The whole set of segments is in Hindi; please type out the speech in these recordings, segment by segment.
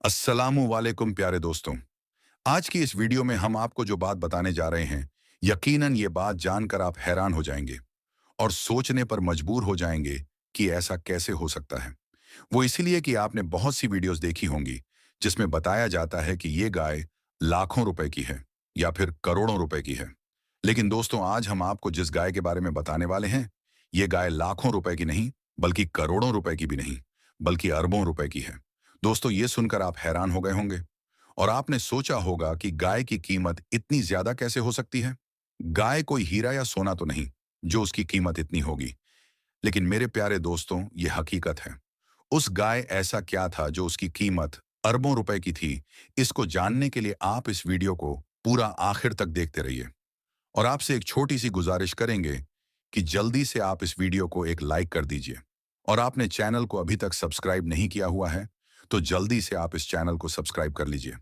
अस्सलामु वालेकुम प्यारे दोस्तों। आज की इस वीडियो में हम आपको जो बात बताने जा रहे हैं, यकीनन ये बात जानकर आप हैरान हो जाएंगे और सोचने पर मजबूर हो जाएंगे कि ऐसा कैसे हो सकता है। वो इसीलिए कि आपने बहुत सी वीडियोस देखी होंगी जिसमें बताया जाता है कि ये गाय लाखों रुपए की है या फिर करोड़ों रुपए की है। लेकिन दोस्तों, आज हम आपको जिस गाय के बारे में बताने वाले हैं, ये गाय लाखों रुपए की नहीं, बल्कि करोड़ों रुपए की भी नहीं, बल्कि अरबों रुपए की है। दोस्तों, ये सुनकर आप हैरान हो गए होंगे और आपने सोचा होगा कि गाय की कीमत इतनी ज्यादा कैसे हो सकती है। गाय कोई हीरा या सोना तो नहीं जो उसकी कीमत इतनी होगी। लेकिन मेरे प्यारे दोस्तों, ये हकीकत है। उस गाय ऐसा क्या था जो उसकी कीमत अरबों रुपए की थी। इसको जानने के लिए आप इस वीडियो को पूरा आखिर तक देखते रहिए और आपसे एक छोटी सी गुजारिश करेंगे कि जल्दी से आप इस वीडियो को एक लाइक कर दीजिए और आपने चैनल को अभी तक सब्सक्राइब नहीं किया हुआ है तो जल्दी से आप इस चैनल को सब्सक्राइब कर लीजिए,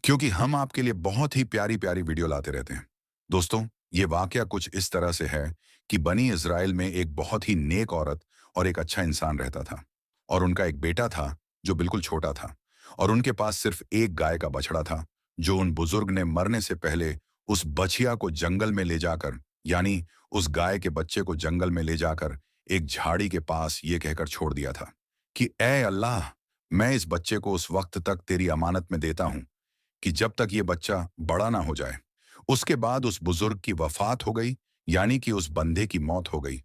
क्योंकि हम आपके लिए बहुत ही प्यारी प्यारी वीडियो लाते रहते हैं। दोस्तों, ये वाकया कुछ इस तरह से है कि बनी इज़राइल में एक बहुत ही नेक औरत और एक अच्छा इंसान रहता था और उनका एक बेटा था जो बिल्कुल छोटा था और उनके पास सिर्फ एक गाय का बछड़ा था जो उन बुजुर्ग ने मरने से पहले उस बछिया को जंगल में ले जाकर, यानी उस गाय के बच्चे को जंगल में ले जाकर एक झाड़ी के पास ये कहकर छोड़ दिया था कि ए अल्लाह, मैं इस बच्चे को उस वक्त तक तेरी अमानत में देता हूं कि जब तक ये बच्चा बड़ा ना हो जाए। उसके बाद उस बुजुर्ग की वफात हो गई, यानी कि उस बंदे की मौत हो गई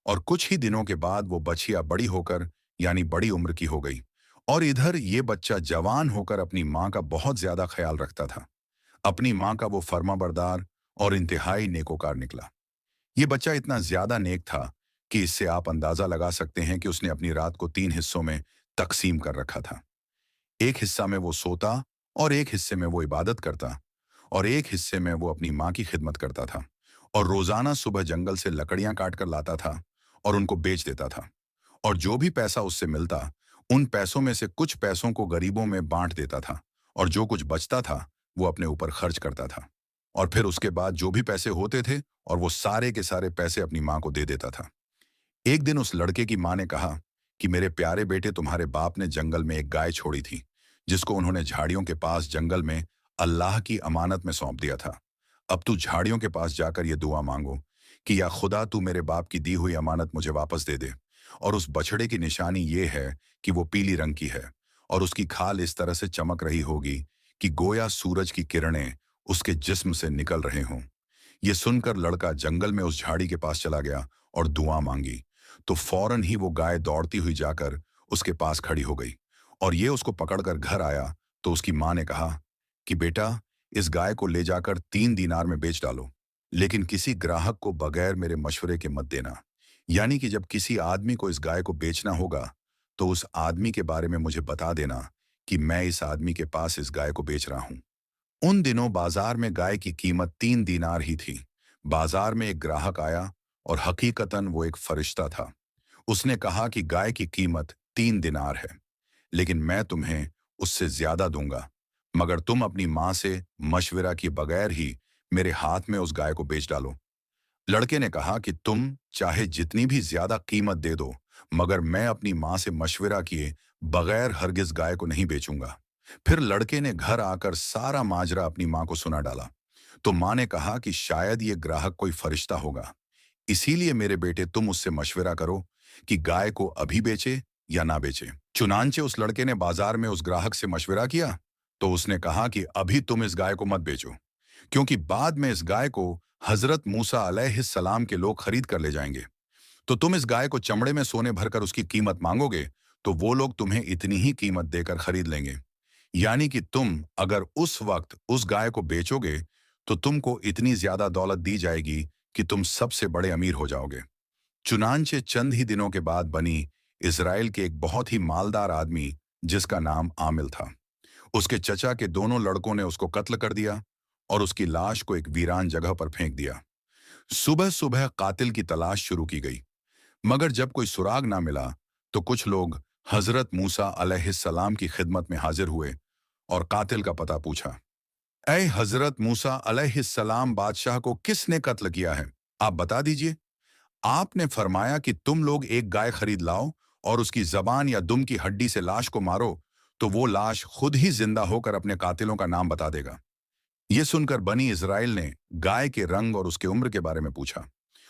और कुछ ही दिनों के बाद वो बछिया बड़ी होकर, यानी बड़ी उम्र की हो गई और इधर ये बच्चा जवान होकर अपनी माँ का बहुत ज्यादा ख्याल रखता था। अपनी माँ का वो फर्माबरदार और इंतहाई नेकोकार निकला। ये बच्चा इतना ज्यादा नेक था कि इससे आप अंदाजा लगा सकते हैं कि उसने अपनी रात को 3 हिस्सों में तकसीम कर रखा था। एक हिस्सा में वो सोता और एक हिस्से में वो इबादत करता और एक हिस्से में वो अपनी माँ की खिदमत करता था और रोजाना सुबह जंगल से लकड़ियां काट कर लाता था और उनको बेच देता था और जो भी पैसा उससे मिलता, उन पैसों में से कुछ पैसों को गरीबों में बांट देता था और जो कुछ बचता था वो अपने ऊपर खर्च करता था और फिर उसके बाद जो भी पैसे होते थे और वो सारे के सारे पैसे अपनी माँ को दे देता था। एक दिन उस लड़के की माँ ने कहा कि मेरे प्यारे बेटे, तुम्हारे बाप ने जंगल में एक गाय छोड़ी थी जिसको उन्होंने झाड़ियों के पास जंगल में अल्लाह की अमानत में सौंप दिया था। अब तू झाड़ियों के पास जाकर ये दुआ मांगो कि या खुदा, तू मेरे बाप की दी हुई अमानत मुझे वापस दे दे। और उस बछड़े की निशानी ये है कि वो पीली रंग की है और उसकी खाल इस तरह से चमक रही होगी कि गोया सूरज की किरणें उसके जिस्म से निकल रहे हों। ये सुनकर लड़का जंगल में उस झाड़ी के पास चला गया और दुआ मांगी तो फौरन ही वो गाय दौड़ती हुई जाकर उसके पास खड़ी हो गई और ये उसको पकड़कर घर आया तो उसकी माँ ने कहा कि बेटा, इस गाय को ले जाकर 3 दीनार में बेच डालो, लेकिन किसी ग्राहक को बगैर मेरे मशवरे के मत देना। यानी कि जब किसी आदमी को इस गाय को बेचना होगा तो उस आदमी के बारे में मुझे बता देना कि मैं इस आदमी के पास इस गाय को बेच रहा हूं। उन दिनों बाजार में गाय की कीमत 3 दीनार ही थी। बाजार में एक ग्राहक आया और हकीकतन वो एक फरिश्ता था। उसने कहा कि गाय की कीमत 3 दिनार है, लेकिन मैं तुम्हें उससे ज्यादा दूंगा मगर तुम अपनी माँ से मशविरा किए बगैर ही मेरे हाथ में उस गाय को बेच डालो। लड़के ने कहा कि तुम चाहे जितनी भी ज्यादा कीमत दे दो, मगर मैं अपनी माँ से मशविरा किए बगैर हरगिज गाय को नहीं बेचूंगा। फिर लड़के ने घर आकर सारा माजरा अपनी माँ को सुना डाला तो माँ ने कहा कि शायद ये ग्राहक कोई फरिश्ता होगा, इसीलिए मेरे बेटे, तुम उससे मशविरा करो कि गाय को अभी बेचे या ना बेचे। चुनांचे उस लड़के ने बाजार में उस ग्राहक से मशविरा किया तो उसने कहा कि अभी तुम इस गाय को मत बेचो, क्योंकि बाद में इस गाय को हजरत मूसा अलैहिस्सलाम के लोग खरीद कर ले जाएंगे। तो तुम इस गाय को चमड़े में सोने भरकर उसकी कीमत मांगोगे तो वो लोग तुम्हें इतनी ही कीमत देकर खरीद लेंगे। यानी कि तुम अगर उस वक्त उस गाय को बेचोगे तो तुमको इतनी ज्यादा दौलत दी जाएगी कि तुम सबसे बड़े अमीर हो जाओगे। चुनांचे चंद ही दिनों के बाद बनी इज़राइल के एक बहुत ही मालदार आदमी जिसका नाम आमिल था, उसके चचा के दोनों लड़कों ने उसको कत्ल कर दिया और उसकी लाश को एक वीरान जगह पर फेंक दिया। सुबह सुबह कातिल की तलाश शुरू की गई, मगर जब कोई सुराग ना मिला तो कुछ लोग हजरत मूसा अलैहिस्सलाम की खिदमत में हाजिर हुए और कातिल का पता पूछा। ऐ हजरत मूसा अलैहिस्सलाम, बादशाह को किसने कत्ल किया है, आप बता दीजिए। आपने फरमाया कि तुम लोग एक गाय खरीद लाओ और उसकी जबान या दुम की हड्डी से लाश को मारो, तो वो लाश खुद ही जिंदा होकर अपने कातिलों का नाम बता देगा। ये सुनकर बनी इज़राइल ने गाय के रंग और उसके उम्र के बारे में पूछा,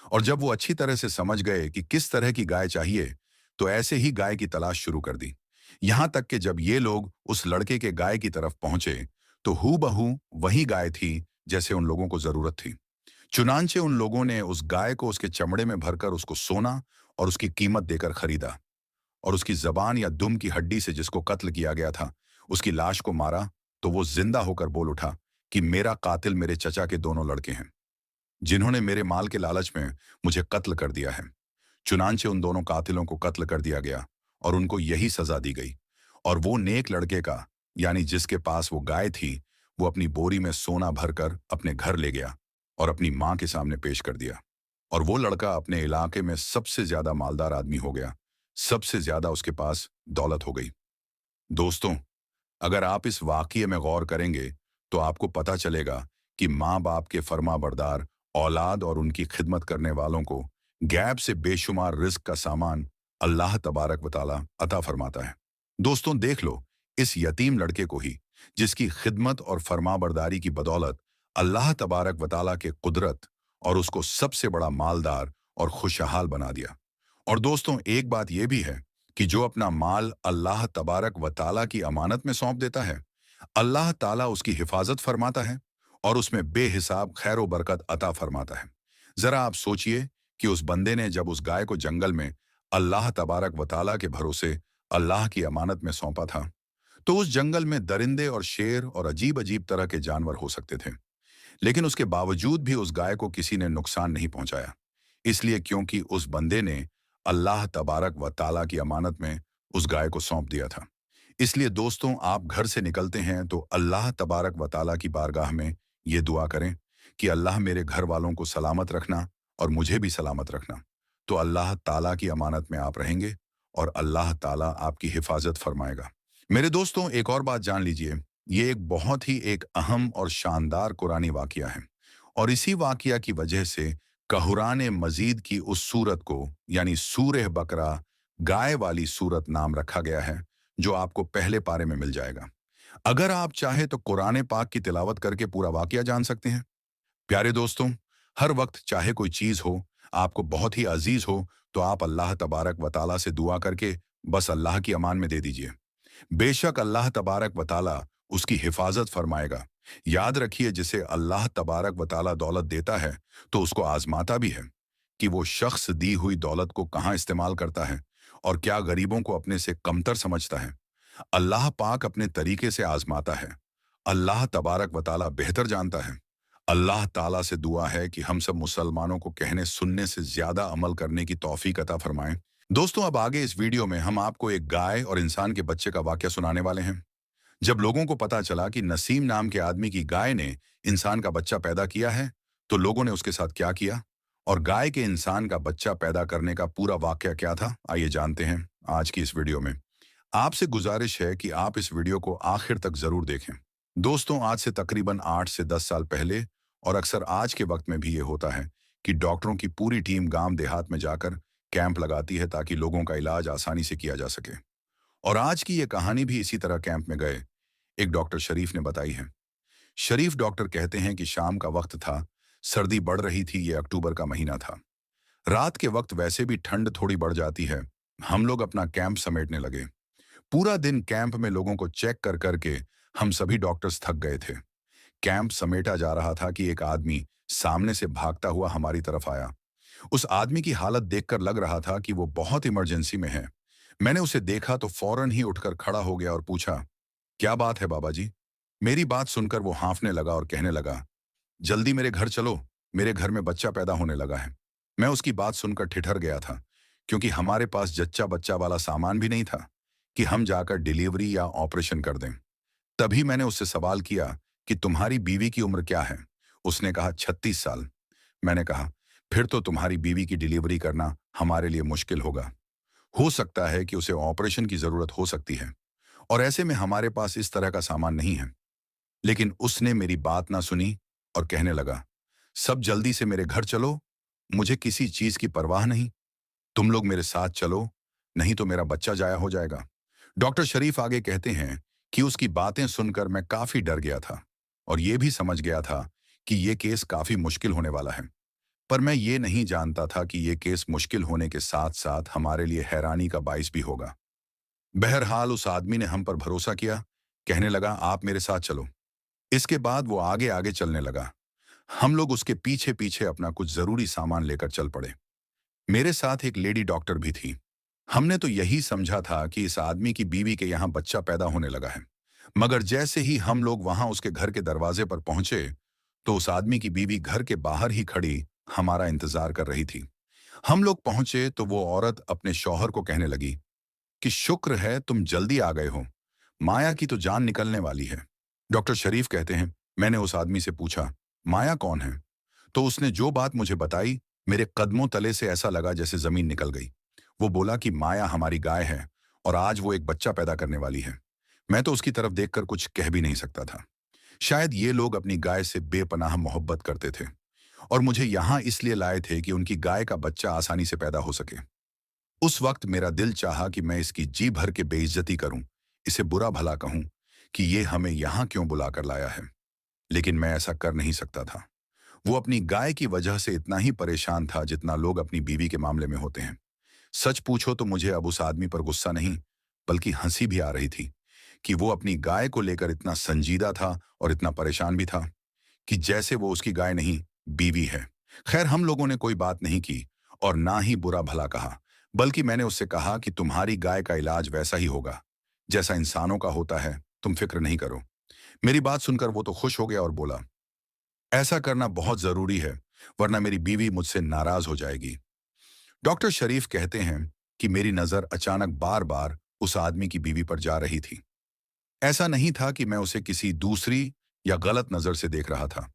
और जब वो अच्छी तरह से समझ गए कि किस तरह की गाय चाहिए, तो ऐसे ही गाय की तलाश शुरू कर दी। यहां तक कि जब ये लोग उस लड़के के गाय की तरफ पहुंचे, तो हूबहू वही गाय थी जैसे उन लोगों को जरूरत थी। चुनांचे उन लोगों ने उस गाय को उसके चमड़े में भरकर उसको सोना और उसकी कीमत देकर खरीदा, और उसकी जबान या दुम की हड्डी से जिसको कत्ल किया गया था, उसकी लाश को मारा, तो वो जिंदा होकर बोल उठा कि मेरा कातिल मेरे चचा के दोनों लड़के हैं, जिन्होंने मेरे माल के लालच में मुझे कत्ल कर दिया है। चुनांचे उन दोनों कातिलों को कत्ल कर दिया गया और उनको यही सजा दी गई। और वो नेक लड़के का, यानी जिसके पास वो गाय थी, वो अपनी बोरी में सोना भरकर अपने घर ले गया और अपनी मां के सामने पेश कर दिया। और वो लड़का अपने इलाके में सबसे ज्यादा मालदार आदमी हो गया, सबसे ज्यादा उसके पास दौलत हो गई। दोस्तों, अगर आप इस वाकये में गौर करेंगे, तो आपको पता चलेगा कि माँ बाप के फर्मा बरदार औलाद और उनकी खिदमत करने वालों को गैब से बेशुमार रिस्क का सामान अल्लाह तबारक व तआला अता फरमाता है। दोस्तों देख लो, इस यतीम लड़के को ही, जिसकी खिदमत और फरमाबरदारी की बदौलत अल्लाह तबारक व तआला के कुदरत और उसको सबसे बड़ा मालदार और खुशहाल बना दिया। और दोस्तों एक बात यह भी है कि जो अपना माल अल्लाह तबारक व ताला की अमानत में सौंप देता है, अल्लाह ताला उसकी हिफाजत फरमाता है और उसमें बेहिसाब खैर व बरकत अता फरमाता है। जरा आप सोचिए कि उस बंदे ने जब उस गाय को जंगल में अल्लाह तबारक व ताला के भरोसे अल्लाह की अमानत में सौंपा था, तो उस जंगल में दरिंदे और शेर और अजीब अजीब तरह के जानवर हो सकते थे, लेकिन उसके बावजूद भी उस गाय को किसी ने नुकसान नहीं पहुंचाया, इसलिए क्योंकि उस बंदे ने अल्लाह तबारक व ताला की अमानत में उस गाय को सौंप दिया था। इसलिए दोस्तों, आप घर से निकलते हैं तो अल्लाह तबारक व ताला की बारगाह में ये दुआ करें कि अल्लाह मेरे घर वालों को सलामत रखना और मुझे भी सलामत रखना। तो अल्लाह ताला की अमानत में आप रहेंगे और अल्लाह ताला आपकी हिफाजत फरमाएगा। मेरे दोस्तों, एक और बात जान लीजिए, ये एक बहुत ही एक अहम और शानदार कुरानी वाकया है, और इसी वाकया की वजह से कहुरान मजीद की उस सूरत को, यानी सूरह बकरा, गाय वाली सूरत नाम रखा गया है, जो आपको पहले पारे में मिल जाएगा। अगर आप चाहे तो कुरान पाक की तिलावत करके पूरा वाकया जान सकते हैं। प्यारे दोस्तों, हर वक्त चाहे कोई चीज हो, आपको बहुत ही अजीज हो, तो आप अल्लाह तबारक व ताला से दुआ करके बस अल्लाह की अमान में दे दीजिए। बेशक अल्लाह तबारक व ताला उसकी हिफाजत फरमाएगा। याद रखिए, जिसे अल्लाह तबारक व ताला दौलत देता है, तो उसको आजमाता भी है कि वो शख्स दी हुई दौलत को कहाँ इस्तेमाल करता है और क्या गरीबों को अपने से कमतर समझता है। अल्लाह पाक अपने तरीके से आजमाता है। अल्लाह तबारक व ताला बेहतर जानता है। अल्लाह ताला से दुआ है कि हम सब मुसलमानों को कहने सुनने से ज्यादा अमल करने की तौफीक अता फरमाएं। दोस्तों, अब आगे इस वीडियो में हम आपको एक गाय और इंसान के बच्चे का वाकया सुनाने वाले हैं। जब लोगों को पता चला कि नसीम नाम के आदमी की गाय ने इंसान का बच्चा पैदा किया है, तो लोगों ने उसके साथ क्या किया और गाय के इंसान का बच्चा पैदा करने का पूरा वाकया क्या था, आइए जानते हैं आज की इस वीडियो में। आपसे गुजारिश है कि आप इस वीडियो को आखिर तक जरूर देखें। दोस्तों, आज से तकरीबन 8 से 10 साल पहले, और अक्सर आज के वक्त में भी ये होता है कि डॉक्टरों की पूरी टीम गांव देहात में जाकर कैंप लगाती है ताकि लोगों का इलाज आसानी से किया जा सके। और आज की ये कहानी भी इसी तरह कैंप में गए एक डॉक्टर शरीफ ने बताई है। शरीफ डॉक्टर कहते हैं कि शाम का वक्त था, सर्दी बढ़ रही थी, ये अक्टूबर का महीना था। रात के वक्त वैसे भी ठंड थोड़ी बढ़ जाती है। हम लोग अपना कैंप समेटने लगे। पूरा दिन कैंप में लोगों को चेक कर करके हम सभी डॉक्टर्स थक गए थे। कैंप समेटा जा रहा था कि एक आदमी सामने से भागता हुआ हमारी तरफ आया। उस आदमी की हालत देखकर लग रहा था कि वो बहुत इमरजेंसी में है। मैंने उसे देखा तो फौरन ही उठकर खड़ा हो गया और पूछा, क्या बात है बाबा जी? मेरी बात सुनकर वो हाँफने लगा और कहने लगा, जल्दी मेरे घर चलो, मेरे घर में बच्चा पैदा होने लगा है। मैं उसकी बात सुनकर ठिठर गया था, क्योंकि हमारे पास जच्चा बच्चा वाला सामान भी नहीं था कि हम जाकर डिलीवरी या ऑपरेशन कर दें। तभी मैंने उससे सवाल किया कि तुम्हारी बीवी की उम्र क्या है? उसने कहा 36 साल। मैंने कहा, फिर तो तुम्हारी बीवी की डिलीवरी करना हमारे लिए मुश्किल होगा। हो सकता है कि उसे ऑपरेशन की जरूरत हो सकती है, और ऐसे में हमारे पास इस तरह का सामान नहीं है। लेकिन उसने मेरी बात ना सुनी और कहने लगा, सब जल्दी से मेरे घर चलो, मुझे किसी चीज की परवाह नहीं, तुम लोग मेरे साथ चलो, नहीं तो मेरा बच्चा जाया हो जाएगा। डॉक्टर शरीफ आगे कहते हैं कि उसकी बातें सुनकर मैं काफी डर गया था और ये भी समझ गया था कि ये केस काफी मुश्किल होने वाला है। पर मैं ये नहीं जानता था कि ये केस मुश्किल होने के साथ साथ हमारे लिए हैरानी का बाइस भी होगा। बहरहाल उस आदमी ने हम पर भरोसा किया, कहने लगा आप मेरे साथ चलो। इसके बाद वो आगे आगे चलने लगा। हम लोग उसके पीछे पीछे अपना कुछ जरूरी सामान लेकर चल पड़े। मेरे साथ एक लेडी डॉक्टर भी थी। हमने तो यही समझा था कि इस आदमी की बीवी के यहाँ बच्चा पैदा होने लगा है। मगर जैसे ही हम लोग वहां उसके घर के दरवाजे पर पहुंचे तो उस आदमी की बीवी घर के बाहर ही खड़ी हमारा इंतजार कर रही थी। हम लोग पहुंचे तो वो औरत अपने शौहर को कहने लगी कि शुक्र है तुम जल्दी आ गए हो, माया की तो जान निकलने वाली है। डॉक्टर शरीफ कहते हैं, मैंने उस आदमी से पूछा, माया कौन है? तो उसने जो बात मुझे बताई, मेरे कदमों तले से ऐसा लगा जैसे जमीन निकल गई। वो बोला कि माया हमारी गाय है और आज वो एक बच्चा पैदा करने वाली है। मैं तो उसकी तरफ देखकर कुछ कह भी नहीं सकता था। शायद ये लोग अपनी गाय से बेपनाह मोहब्बत करते थे और मुझे यहाँ इसलिए लाए थे कि उनकी गाय का बच्चा आसानी से पैदा हो सके। उस वक्त मेरा दिल चाहा कि मैं इसकी जी भर के बेइज्जती करूं, इसे बुरा भला कहूं कि ये हमें यहाँ क्यों बुलाकर लाया है। लेकिन मैं ऐसा कर नहीं सकता था। वो अपनी गाय की वजह से इतना ही परेशान था जितना लोग अपनी बीवी के मामले में होते हैं। सच पूछो तो मुझे अब उस आदमी पर गुस्सा नहीं, बल्कि हंसी भी आ रही थी कि वो अपनी गाय को लेकर इतना संजीदा था और इतना परेशान भी था कि जैसे वो उसकी गाय नहीं, बीवी है। खैर हम लोगों ने कोई बात नहीं की और ना ही बुरा भला कहा, बल्कि मैंने उससे कहा कि तुम्हारी गाय का इलाज वैसा ही होगा जैसा इंसानों का होता है, तुम फिक्र नहीं करो। मेरी बात सुनकर वो तो खुश हो गया और बोला, ऐसा करना बहुत जरूरी है, वरना मेरी बीवी मुझसे नाराज हो जाएगी। डॉक्टर शरीफ कहते हैं कि मेरी नजर अचानक बार बार उस आदमी की बीवी पर जा रही थी। ऐसा नहीं था कि मैं उसे किसी दूसरी या गलत नजर से देख रहा था,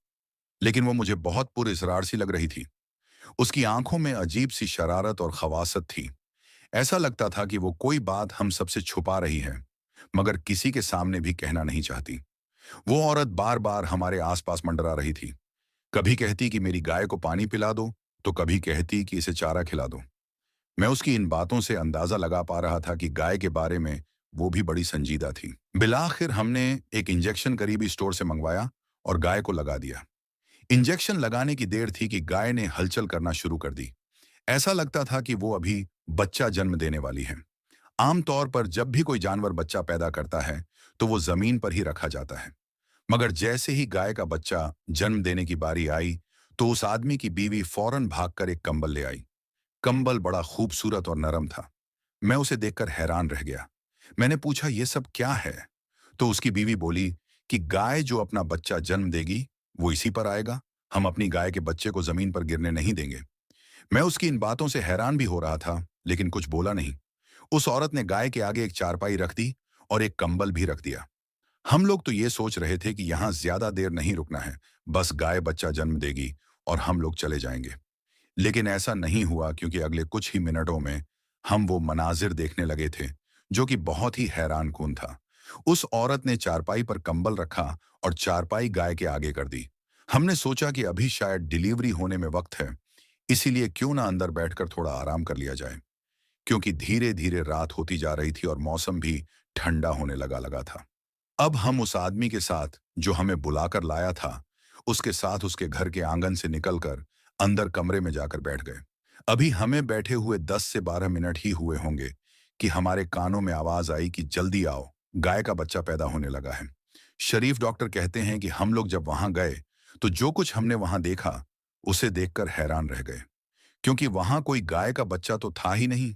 लेकिन वो मुझे बहुत पुरस्रार सी लग रही थी। उसकी आंखों में अजीब सी शरारत और खवासत थी। ऐसा लगता था कि वो कोई बात हम सबसे छुपा रही है, मगर किसी के सामने भी कहना नहीं चाहती। वो औरत बार बार हमारे आसपास मंडरा रही थी। कभी कहती कि मेरी गाय को पानी पिला दो, तो कभी कहती कि इसे चारा खिला दो। मैं उसकी इन बातों से अंदाजा लगा पा रहा था कि गाय के बारे में वो भी बड़ी संजीदा थी। बिलाखिर हमने एक इंजेक्शन करीबी स्टोर से मंगवाया और गाय को लगा दिया। इंजेक्शन लगाने की देर थी कि गाय ने हलचल करना शुरू कर दी। ऐसा लगता था कि वो अभी बच्चा जन्म देने वाली है। आमतौर पर जब भी कोई जानवर बच्चा पैदा करता है तो वो जमीन पर ही रखा जाता है, मगर जैसे ही गाय का बच्चा जन्म देने की बारी आई तो उस आदमी की बीवी फौरन भागकर एक कंबल ले आई। कंबल बड़ा खूबसूरत और नरम था। मैं उसे देखकर हैरान रह गया। मैंने पूछा, ये सब क्या है? तो उसकी बीवी बोली कि गाय जो अपना बच्चा जन्म देगी वो इसी पर आएगा। हम अपनी गाय के बच्चे को जमीन पर गिरने नहीं देंगे। मैं उसकी इन बातों से हैरान भी हो रहा था, लेकिन कुछ बोला नहीं। उस औरत ने गाय के आगे एक चारपाई रख दी और एक कंबल भी रख दिया। हम लोग तो ये सोच रहे थे कि यहाँ ज्यादा देर नहीं रुकना है, बस गाय बच्चा जन्म देगी और हम लोग चले जाएंगे। लेकिन ऐसा नहीं हुआ, क्योंकि अगले कुछ ही मिनटों में हम वो मनाजिर देखने लगे थे जो कि बहुत ही हैरान कुन था। उस औरत ने चारपाई पर कंबल रखा और चारपाई गाय के आगे कर दी। हमने सोचा कि अभी शायद डिलीवरी होने में वक्त है, इसीलिए क्यों ना अंदर बैठकर थोड़ा आराम कर लिया जाए, क्योंकि धीरे धीरे रात होती जा रही थी और मौसम भी ठंडा होने लगा लगा था। अब हम उस आदमी के साथ जो हमें बुलाकर लाया था, उसके साथ उसके घर के आंगन से निकलकर अंदर कमरे में जाकर बैठ गए। अभी हमें बैठे हुए 10 से 12 मिनट ही हुए होंगे कि हमारे कानों में आवाज आई कि जल्दी आओ, गाय का बच्चा पैदा होने लगा है। शरीफ डॉक्टर कहते हैं कि हम लोग जब वहां गए तो जो कुछ हमने वहां देखा उसे देखकर हैरान रह गए, क्योंकि वहां कोई गाय का बच्चा तो था ही नहीं,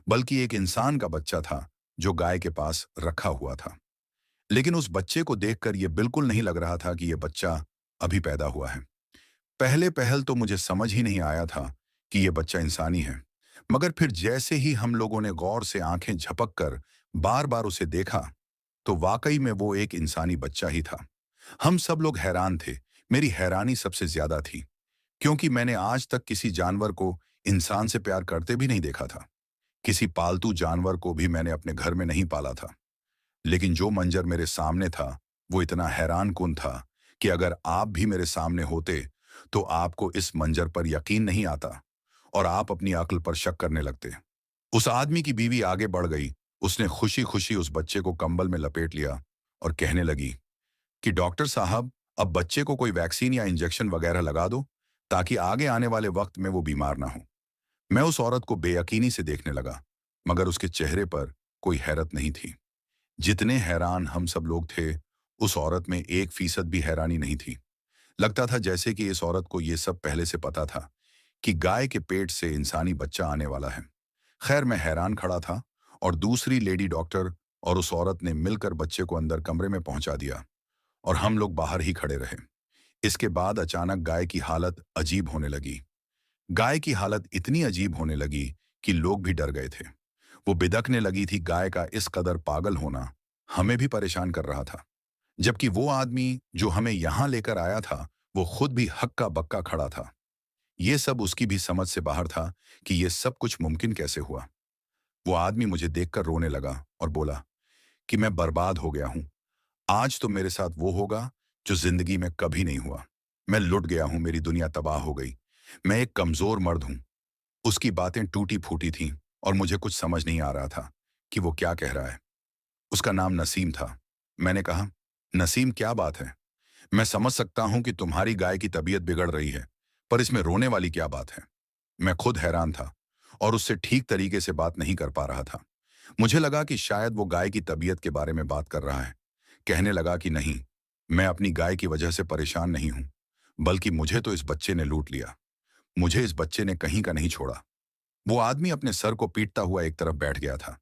बल्कि एक इंसान का बच्चा था जो गाय के पास रखा हुआ था। लेकिन उस बच्चे को देखकर यह बिल्कुल नहीं लग रहा था कि यह बच्चा अभी पैदा हुआ है। पहले पहल तो मुझे समझ ही नहीं आया था कि यह बच्चा इंसानी है, मगर फिर जैसे ही हम लोगों ने गौर से आंखें झपक कर बार बार उसे देखा तो वाकई में वो एक इंसानी बच्चा ही था। हम सब लोग हैरान थे। मेरी हैरानी सबसे ज्यादा थी, क्योंकि मैंने आज तक किसी जानवर को इंसान से प्यार करते भी नहीं देखा था। किसी पालतू जानवर को भी मैंने अपने घर में नहीं पाला था। लेकिन जो मंजर मेरे सामने था वो इतना हैरान कुन था कि अगर आप भी मेरे सामने होते तो आपको इस मंजर पर यकीन नहीं आता और आप अपनी अक्ल पर शक करने लगते। उस आदमी की बीवी आगे बढ़ गई उसने खुशी खुशी उस बच्चे को कंबल में लपेट लिया और कहने लगी कि डॉक्टर साहब, अब बच्चे को कोई वैक्सीन या इंजेक्शन वगैरह लगा दो ताकि आगे आने वाले वक्त में वो बीमार ना हो। मैं उस औरत को बेयकीनी से देखने लगा, मगर उसके चेहरे पर कोई हैरत नहीं थी। जितने हैरान हम सब लोग थे, उस औरत में 1% भी हैरानी नहीं थी। लगता था जैसे कि इस औरत को ये सब पहले से पता था कि गाय के पेट से इंसानी बच्चा आने वाला है। खैर, मैं हैरान खड़ा था और दूसरी लेडी डॉक्टर और उस औरत ने मिलकर बच्चे को अंदर कमरे में पहुंचा दिया और हम लोग बाहर ही खड़े रहे। इसके बाद अचानक गाय की हालत अजीब होने लगी। गाय की हालत इतनी अजीब होने लगी कि लोग भी डर गए थे। वो बिदकने लगी थी। गाय का इस कदर पागल होना हमें भी परेशान कर रहा था, जबकि वो आदमी जो हमें यहां लेकर आया था, वो खुद भी हक्का बक्का खड़ा था। ये सब उसकी भी समझ से बाहर था कि ये सब कुछ मुमकिन कैसे हुआ। वो आदमी मुझे देखकर रोने लगा और बोला कि मैं बर्बाद हो गया हूं। आज तो मेरे साथ वो होगा जो जिंदगी में कभी नहीं हुआ। मैं लुट गया हूं, मेरी दुनिया तबाह हो गई। मैं एक कमजोर मर्द हूं। उसकी बातें टूटी फूटी थीं और मुझे कुछ समझ नहीं आ रहा था कि वो क्या कह रहा है। उसका नाम नसीम था। मैंने कहा, नसीम, क्या बात है? मैं समझ सकता हूं कि तुम्हारी गाय की तबीयत बिगड़ रही है, पर इसमें रोने वाली क्या बात है? मैं खुद हैरान था और उससे ठीक तरीके से बात नहीं कर पा रहा था। मुझे लगा कि शायद वो गाय की तबीयत के बारे में बात कर रहा है। कहने लगा कि नहीं, मैं अपनी गाय की वजह से परेशान नहीं हूं, बल्कि मुझे तो इस बच्चे ने लूट लिया। मुझे इस बच्चे ने कहीं का नहीं छोड़ा। वो आदमी अपने सर को पीटता हुआ एक तरफ बैठ गया था,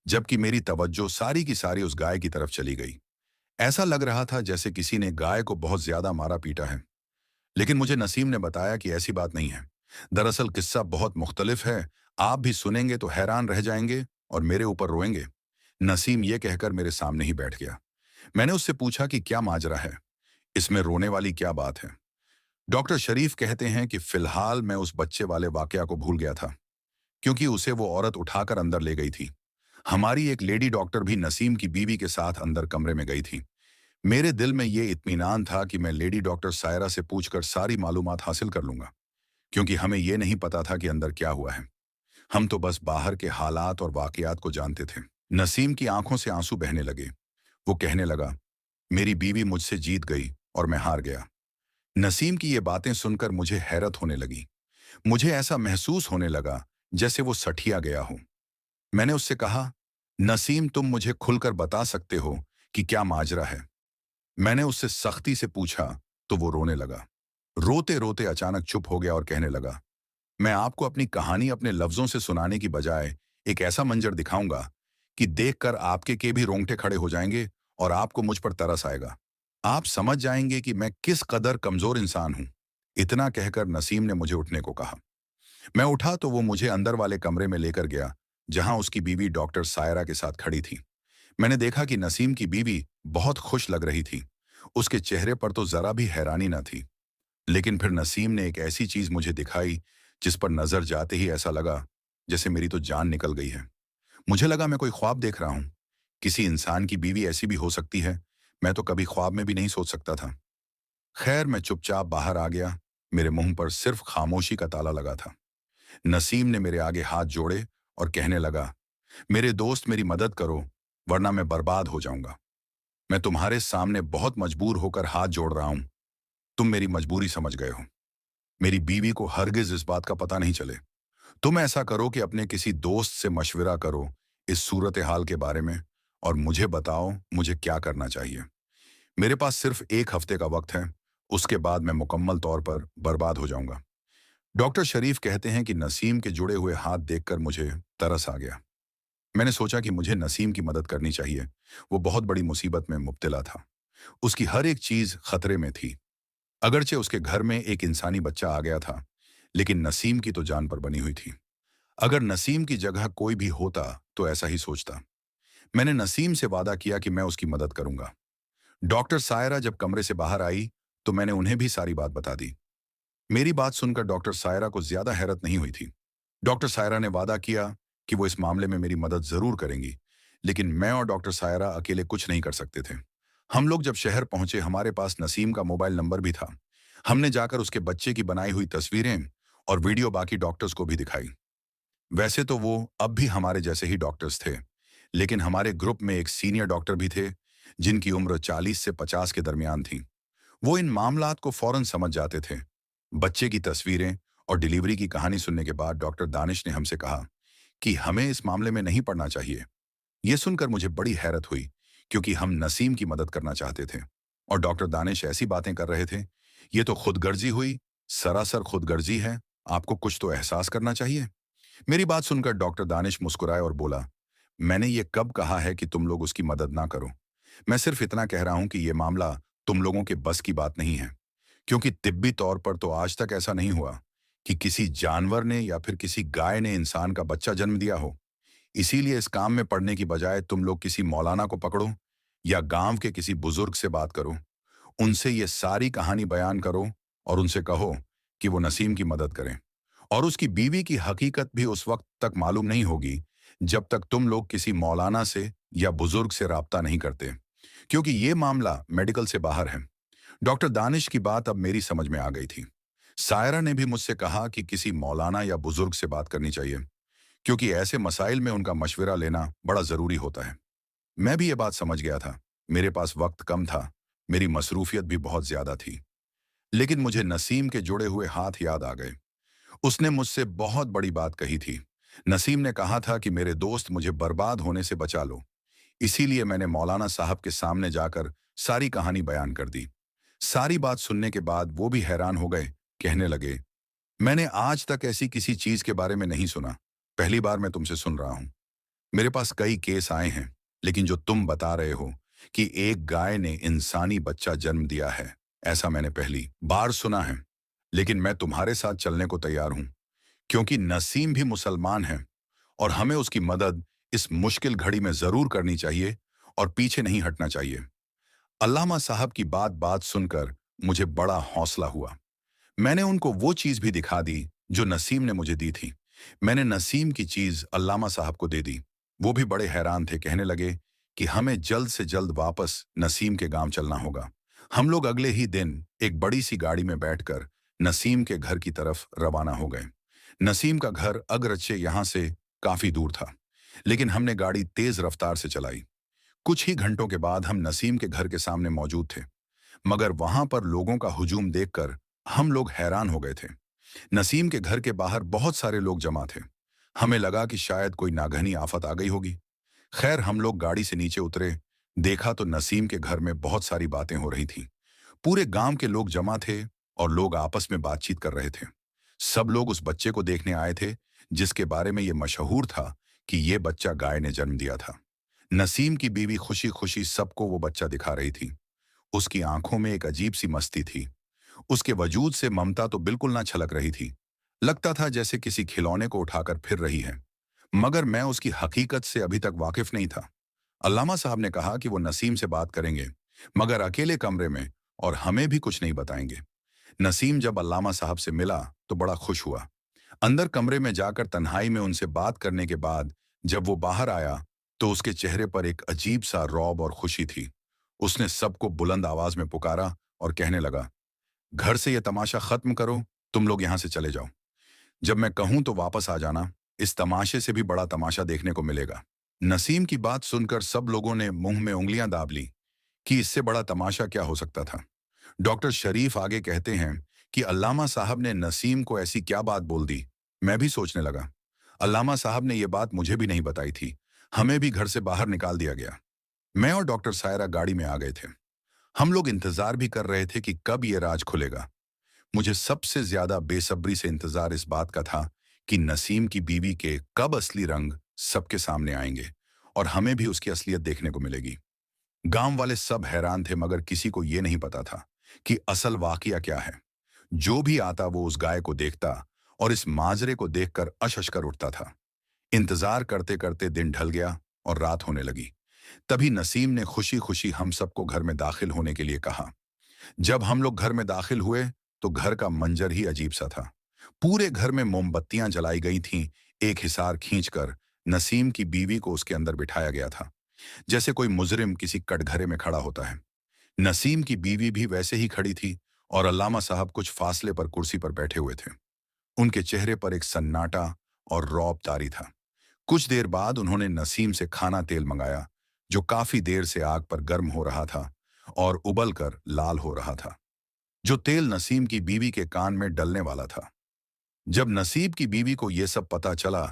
जबकि मेरी तवज्जो सारी की सारी उस गाय की तरफ चली गई। ऐसा लग रहा था जैसे किसी ने गाय को बहुत ज्यादा मारा पीटा है। लेकिन मुझे नसीम ने बताया कि ऐसी बात नहीं है। दरअसल किस्सा बहुत मुख्तलिफ है। आप भी सुनेंगे तो हैरान रह जाएंगे और मेरे ऊपर रोएंगे। नसीम ये कहकर मेरे सामने ही बैठ गया। मैंने उससे पूछा कि क्या माजरा है, इसमें रोने वाली क्या बात है? डॉक्टर शरीफ कहते हैं कि फिलहाल मैं उस बच्चे वाले वाकया को भूल गया था, क्योंकि उसे वो औरत उठाकर अंदर ले गई थी। हमारी एक लेडी डॉक्टर भी नसीम की बीवी के साथ अंदर कमरे में गई थी। मेरे दिल में ये इत्मीनान था कि मैं लेडी डॉक्टर सायरा से पूछकर सारी मालूमात हासिल कर लूंगा, क्योंकि हमें ये नहीं पता था कि अंदर क्या हुआ है। हम तो बस बाहर के हालात और वाकयात को जानते थे। नसीम की आंखों से आंसू बहने लगे। वो कहने लगा, मेरी बीवी मुझसे जीत गई और मैं हार गया। नसीम की ये बातें सुनकर मुझे हैरत होने लगी। मुझे ऐसा महसूस होने लगा जैसे वो सठिया गया हो। मैंने उससे कहा, नसीम, तुम मुझे खुलकर बता सकते हो कि क्या माजरा है? मैंने उससे सख्ती से पूछा तो वो रोने लगा। रोते रोते अचानक चुप हो गया और कहने लगा, मैं आपको अपनी कहानी अपने लफ्जों से सुनाने की बजाय एक ऐसा मंजर दिखाऊंगा कि देखकर आपके के भी रोंगटे खड़े हो जाएंगे और आपको मुझ पर तरस आएगा। आप समझ जाएंगे कि मैं किस कदर कमजोर इंसान हूं। इतना कहकर नसीम ने मुझे उठने को कहा। मैं उठा तो वो मुझे अंदर वाले कमरे में लेकर गया, जहां उसकी बीवी डॉक्टर सायरा के साथ खड़ी थी। मैंने देखा कि नसीम की बीवी बहुत खुश लग रही थी। उसके चेहरे पर तो जरा भी हैरानी न थी। लेकिन फिर नसीम ने एक ऐसी चीज मुझे दिखाई जिस पर नजर जाते ही ऐसा लगा जैसे मेरी तो जान निकल गई है। मुझे लगा मैं कोई ख्वाब देख रहा हूं। किसी इंसान की बीवी ऐसी भी हो सकती है, मैं तो कभी ख्वाब में भी नहीं सोच सकता था। खैर, मैं चुपचाप बाहर आ गया। मेरे मुंह पर सिर्फ खामोशी का ताला लगा था। नसीम ने मेरे आगे हाथ जोड़े और कहने लगा, मेरे दोस्त, मेरी मदद करो, वरना मैं बर्बाद हो जाऊंगा। मैं तुम्हारे सामने बहुत मजबूर होकर हाथ जोड़ रहा हूं। तुम मेरी मजबूरी समझ गए हो। मेरी बीवी को हरगिज इस बात का पता नहीं चले। तुम ऐसा करो कि अपने किसी दोस्त से मशविरा करो इस सूरत हाल के बारे में और मुझे बताओ मुझे क्या करना चाहिए। मेरे पास सिर्फ 1 हफ्ते का वक्त है, उसके बाद मैं मुकम्मल तौर पर बर्बाद हो जाऊंगा। डॉक्टर शरीफ कहते हैं कि नसीम के जुड़े हुए हाथ देखकर मुझे तरस आ गया। मैंने सोचा कि मुझे नसीम की मदद करनी चाहिए। वो बहुत बड़ी मुसीबत में मुब्तला था। उसकी हर एक चीज खतरे में थी। अगरचे उसके घर में एक इंसानी बच्चा आ गया था, लेकिन नसीम की तो जान पर बनी हुई थी। अगर नसीम की जगह कोई भी होता तो ऐसा ही सोचता। मैंने नसीम से वादा किया कि मैं उसकी मदद करूंगा। डॉक्टर सायरा जब कमरे से बाहर आई तो मैंने उन्हें भी सारी बात बता दी। मेरी बात सुनकर डॉक्टर सायरा को ज्यादा हैरत नहीं हुई थी। डॉक्टर सायरा ने वादा किया कि वो इस मामले में मेरी मदद जरूर करेंगी, लेकिन मैं और डॉक्टर सायरा अकेले कुछ नहीं कर सकते थे। हम लोग जब शहर पहुंचे, हमारे पास नसीम का मोबाइल नंबर भी था। हमने जाकर उसके बच्चे की बनाई हुई तस्वीरें और वीडियो बाकी डॉक्टर्स को भी दिखाई। वैसे तो वो अब भी हमारे जैसे ही डॉक्टर्स थे, लेकिन हमारे ग्रुप में एक सीनियर डॉक्टर भी थे, जिनकी उम्र 40 से 50 के दरमियान थी। वो इन मामलात को फौरन समझ जाते थे। बच्चे की तस्वीरें और डिलीवरी की कहानी सुनने के बाद डॉक्टर दानिश ने हमसे कहा कि हमें इस मामले में नहीं पड़ना चाहिए। ये सुनकर मुझे बड़ी हैरत हुई, क्योंकि हम नसीम की मदद करना चाहते थे और डॉक्टर दानिश ऐसी बातें कर रहे थे। ये तो खुदगर्जी हुई, सरासर खुदगर्जी है। आपको कुछ तो एहसास करना चाहिए। मेरी बात सुनकर डॉक्टर दानिश मुस्कुराए और बोला, मैंने ये कब कहा है कि तुम लोग उसकी मदद ना करो। मैं सिर्फ इतना कह रहा हूं कि ये मामला तुम लोगों के बस की बात नहीं है, क्योंकि तिब्बी तौर पर तो आज तक ऐसा नहीं हुआ कि किसी जानवर ने या फिर किसी गाय ने इंसान का बच्चा जन्म दिया हो। इसीलिए इस काम में पड़ने की बजाय तुम लोग किसी मौलाना को पकड़ो या गांव के किसी बुजुर्ग से बात करो। उनसे ये सारी कहानी बयान करो और उनसे कहो कि वो नसीम की मदद करें। और उसकी बीवी की हकीकत भी उस वक्त तक मालूम नहीं होगी जब तक तुम लोग किसी मौलाना से या बुजुर्ग से राब्ता नहीं करते, क्योंकि ये मामला मेडिकल से बाहर है। डॉक्टर दानिश की बात अब मेरी समझ में आ गई थी। सायरा ने भी मुझसे कहा कि किसी मौलाना या बुजुर्ग से बात करनी चाहिए, क्योंकि ऐसे मसाइल में उनका मशवरा लेना बड़ा जरूरी होता है। मैं भी ये बात समझ गया था। मेरे पास वक्त कम था, मेरी मसरूफियत भी बहुत ज्यादा थी। लेकिन मुझे नसीम के जुड़े हुए हाथ याद आ गए। उसने मुझसे बहुत बड़ी बात कही थी। नसीम ने कहा था कि मेरे दोस्त मुझे बर्बाद होने से बचा लो। इसीलिए मैंने मौलाना साहब के सामने जाकर सारी कहानी बयान कर दी। सारी बात सुनने के बाद वो भी हैरान हो गए। कहने लगे, मैंने आज तक ऐसी किसी चीज के बारे में नहीं सुना। पहली बार मैं तुमसे सुन रहा हूं। मेरे पास कई केस आए हैं, लेकिन जो तुम बता रहे हो कि एक गाय ने इंसानी बच्चा जन्म दिया है, ऐसा मैंने पहली बार सुना है। लेकिन मैं तुम्हारे साथ चलने को तैयार हूं, क्योंकि नसीम भी मुसलमान है और हमें उसकी मदद इस मुश्किल घड़ी में जरूर करनी चाहिए और पीछे नहीं हटना चाहिए। अल्लामा साहब की बात बात सुनकर मुझे बड़ा हौसला हुआ। मैंने उनको वो चीज भी दिखा दी जो नसीम ने मुझे दी थी। मैंने नसीम की चीज अल्लामा साहब को दे दी। वो भी बड़े हैरान थे। कहने लगे कि हमें जल्द से जल्द वापस नसीम के गांव चलना होगा। हम लोग अगले ही दिन एक बड़ी सी गाड़ी में बैठकर नसीम के घर की तरफ रवाना हो गए। नसीम का घर अगरचे यहाँ से काफी दूर था, लेकिन हमने गाड़ी तेज रफ्तार से चलाई। कुछ ही घंटों के बाद हम नसीम के घर के सामने मौजूद थे, मगर वहां पर लोगों का हुजूम देखकर हम लोग हैरान हो गए थे। नसीम के घर के बाहर बहुत सारे लोग जमा थे। हमें लगा कि शायद कोई नागहनी आफत आ गई होगी। खैर, हम लोग गाड़ी से नीचे उतरे। देखा तो नसीम के घर में बहुत सारी बातें हो रही थीं। पूरे गांव के लोग जमा थे और लोग आपस में बातचीत कर रहे थे। सब लोग उस बच्चे को देखने आए थे, जिसके बारे में ये मशहूर था कि ये बच्चा गाय ने जन्म दिया था। नसीम की बीवी खुशी खुशी सबको वो बच्चा दिखा रही थी। उसकी आंखों में एक अजीब सी मस्ती थी। उसके वजूद से ममता तो बिल्कुल ना छलक रही थी। लगता था जैसे किसी खिलौने को उठाकर फिर रही है। मगर मैं उसकी हकीकत से अभी तक वाकिफ नहीं था। अल्लामा साहब ने कहा कि वो नसीम से बात करेंगे, मगर अकेले कमरे में, और हमें भी कुछ नहीं बताएंगे। नसीम जब अल्लामा साहब से मिला तो बड़ा खुश हुआ। अंदर कमरे में जाकर तन्हाई में उनसे बात करने के बाद जब वो बाहर आया तो उसके चेहरे पर एक अजीब सा रौब और खुशी थी। उसने सबको बुलंद आवाज में पुकारा और कहने लगा, घर से ये तमाशा खत्म करो, तुम लोग यहां से चले जाओ। जब मैं कहूं तो वापस आ जाना। इस तमाशे से भी बड़ा तमाशा देखने को मिलेगा। नसीम की बात सुनकर सब लोगों ने मुंह में उंगलियां दाब ली कि इससे बड़ा तमाशा क्या हो सकता था। डॉक्टर शरीफ आगे कहते हैं कि अल्लामा साहब ने नसीम को ऐसी क्या बात बोल दी। मैं भी सोचने लगा, अल्लामा साहब ने यह बात मुझे भी नहीं बताई थी। हमें भी घर से बाहर निकाल दिया गया। मैं और डॉक्टर सायरा गाड़ी में आ गए थे। हम लोग इंतजार भी कर रहे थे कि कब ये राज खुलेगा। मुझे सबसे ज्यादा बेसब्री से इंतजार इस बात का था कि नसीम की बीवी के कब असली रंग सबके सामने आएंगे और हमें भी उसकी असलियत देखने को मिलेगी। गांव वाले सब हैरान थे, मगर किसी को यह नहीं पता था कि असल वाकया क्या है। जो भी आता वो उस गाय को देखता और इस माजरे को देखकर अशश कर उठता था। इंतजार करते करते दिन ढल गया और रात होने लगी। तभी नसीम ने खुशी खुशी हम सबको घर में दाखिल होने के लिए कहा। जब हम लोग घर में दाखिल हुए तो घर का मंजर ही अजीब सा था। पूरे घर में मोमबत्तियां जलाई गई थीं। एक हिसार खींचकर नसीम की बीवी को उसके अंदर बिठाया गया था, जैसे कोई मुजरिम किसी कटघरे में खड़ा होता है। नसीम की बीवी भी वैसे ही खड़ी थी और अल्लामा साहब कुछ फासले पर कुर्सी पर बैठे हुए थे। उनके चेहरे पर एक सन्नाटा और रौब तारी था। कुछ देर बाद उन्होंने नसीम से खाना तेल मंगाया, जो काफी देर से आग पर गर्म हो रहा था और उबल कर लाल हो रहा था। जो तेल नसीम की बीवी के कान में डलने वाला था। जब नसीब की बीवी को यह सब पता चला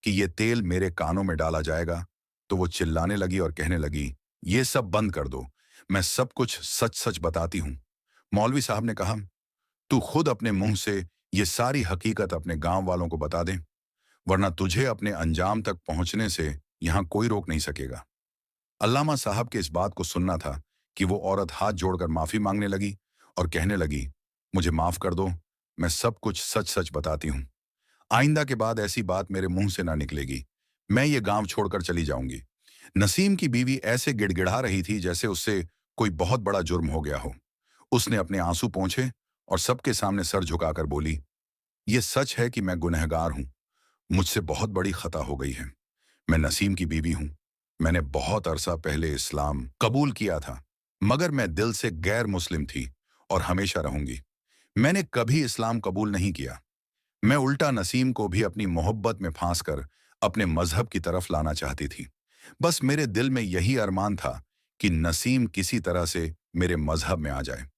कि यह तेल मेरे कानों में डाला जाएगा, तो वो चिल्लाने लगी और कहने लगी, ये सब बंद कर दो, मैं सब कुछ सच सच बताती हूँ। मौलवी साहब ने कहा, तू खुद अपने मुंह से ये सारी हकीकत अपने गांव वालों को बता दे, वरना तुझे अपने अंजाम तक पहुंचने से यहां कोई रोक नहीं सकेगा। अल्लामा साहब के इस बात को सुनना था कि वो औरत हाथ जोड़कर माफी मांगने लगी और कहने लगी, मुझे माफ कर दो, मैं सब कुछ सच सच बताती हूँ। आइंदा के बाद ऐसी बात मेरे मुंह से ना निकलेगी। मैं ये गांव छोड़कर चली जाऊंगी। नसीम की बीवी ऐसे गिड़गिड़ा रही थी जैसे उससे कोई बहुत बड़ा जुर्म हो गया हो। उसने अपने आंसू पोंछे और सबके सामने सर झुकाकर बोली, ये सच है कि मैं गुनहगार हूं। मुझसे बहुत बड़ी खता हो गई है। मैं नसीम की बीवी हूं। मैंने बहुत अरसा पहले इस्लाम कबूल किया था, मगर मैं दिल से गैर मुस्लिम थी और हमेशा रहूंगी। मैंने कभी इस्लाम कबूल नहीं किया। मैं उल्टा नसीम को भी अपनी मोहब्बत में फांस कर अपने मजहब की तरफ लाना चाहती थी। बस मेरे दिल में यही अरमान था कि नसीम किसी तरह से मेरे मजहब में आ जाए।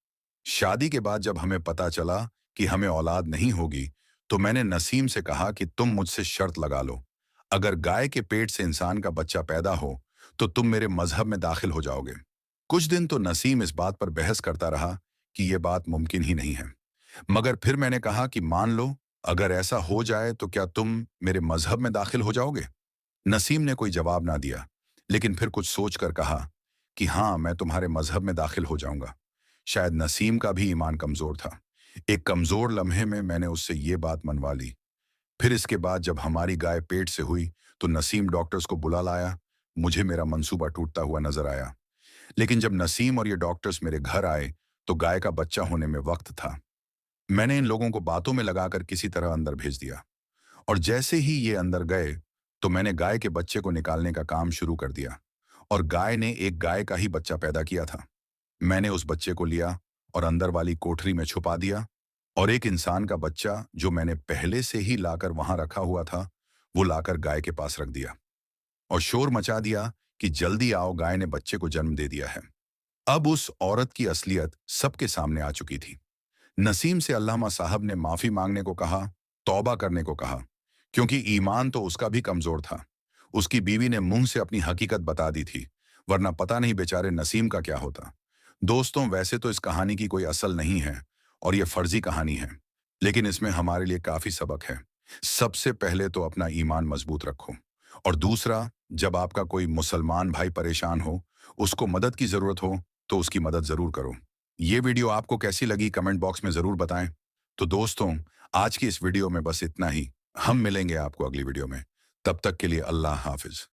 शादी के बाद जब हमें पता चला कि हमें औलाद नहीं होगी, तो मैंने नसीम से कहा कि तुम मुझसे शर्त लगा लो, अगर गाय के पेट से इंसान का बच्चा पैदा हो तो तुम मेरे मजहब में दाखिल हो जाओगे। कुछ दिन तो नसीम इस बात पर बहस करता रहा कि यह बात मुमकिन ही नहीं है, मगर फिर मैंने कहा कि मान लो, अगर ऐसा हो जाए तो क्या तुम मेरे मजहब में दाखिल हो जाओगे? नसीम ने कोई जवाब ना दिया, लेकिन फिर कुछ सोचकर कहा कि हाँ, मैं तुम्हारे मजहब में दाखिल हो जाऊंगा। शायद नसीम का भी ईमान कमजोर था। एक कमजोर लम्हे में मैंने उससे ये बात मनवा ली। फिर इसके बाद जब हमारी गाय पेट से हुई तो नसीम डॉक्टर्स को बुला लाया। मुझे मेरा मंसूबा टूटता हुआ नजर आया, लेकिन जब नसीम और ये डॉक्टर्स मेरे घर आए तो गाय का बच्चा होने में वक्त था। मैंने इन लोगों को बातों में लगाकर किसी तरह अंदर भेज दिया, और जैसे ही ये अंदर गए तो मैंने गाय के बच्चे को निकालने का काम शुरू कर दिया, और गाय ने एक गाय का ही बच्चा पैदा किया था। मैंने उस बच्चे को लिया और अंदर वाली कोठरी में छुपा दिया, और एक इंसान का बच्चा जो मैंने पहले से ही लाकर वहां रखा हुआ था, वो लाकर गाय के पास रख दिया और शोर मचा दिया कि जल्दी आओ, गाय ने बच्चे को जन्म दे दिया है। अब उस औरत की असलियत सबके सामने आ चुकी थी। नसीम से अल्लामा साहब ने माफी मांगने को कहा, तौबा करने को कहा, क्योंकि ईमान तो उसका भी कमजोर था। उसकी बीवी ने मुंह से अपनी हकीकत बता दी थी, वरना पता नहीं बेचारे नसीम का क्या होता। दोस्तों, वैसे तो इस कहानी की कोई असल नहीं है और ये फर्जी कहानी है, लेकिन इसमें हमारे लिए काफी सबक है। सबसे पहले तो अपना ईमान मजबूत रखो, और दूसरा, जब आपका कोई मुसलमान भाई परेशान हो, उसको मदद की जरूरत हो, तो उसकी मदद जरूर करो। ये वीडियो आपको कैसी लगी कमेंट बॉक्स में जरूर बताएं। तो दोस्तों, आज की इस वीडियो में बस इतना ही। हम मिलेंगे आपको अगली वीडियो में। तब तक के लिए अल्लाह हाफिज।